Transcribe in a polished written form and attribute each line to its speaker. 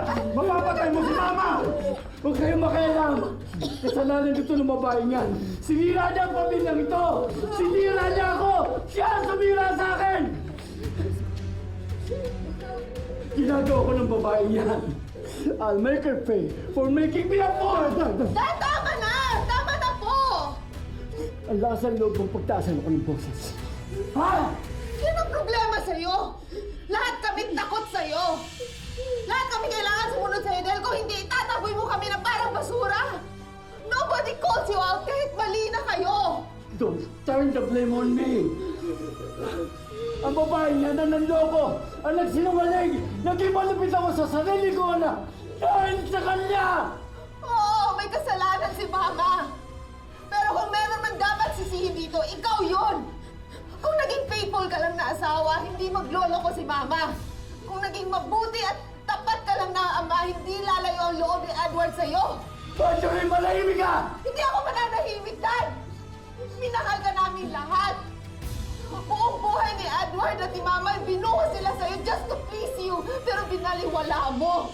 Speaker 1: Mapapatay mo si Mama! Huwag kayong makialam! Kasalanan dito ng babae niyan! Sinira niya ang pamilyang ito! Sinira niya ako! Siya ang sumira sa akin! Ginagawa ko ng babae yan! I'll make her pay for making me a fool!
Speaker 2: Dad, tama na! Tama na po!
Speaker 1: Ang lakas ng loob mong pagtaasan ako ng boses. Ha?
Speaker 2: Yan ang problema sa'yo! Lahat kami takot sa'yo! Lahat kami kailangan sumunod sa'yo dahil kung hindi, itataboy mo kami na parang basura! Nobody calls you out kahit mali na kayo!
Speaker 1: Don't turn the blame on me! Ang babae niya na nanloko! Ang nagsinungaling! Naging malupit ako sa sarili ko, anak! Dahil sa kanya!
Speaker 2: Oo, may kasalanan si Mama! Pero kung meron man dapat sisihin dito, ikaw yun! Kung naging faithful ka lang na asawa, hindi maglolo ko si Mama! Kung naging mabuti at tapat ka lang na ama, hindi lalayo ang loob ni Edward sa'yo!
Speaker 1: Ba't yung malahimik ka?
Speaker 2: Hindi ako mananahimik, Dad! Minahal ka namin lahat! Buong buhay ni Edward at ni Mama, binuho sila sa'yo just to please you, pero binaliwala mo!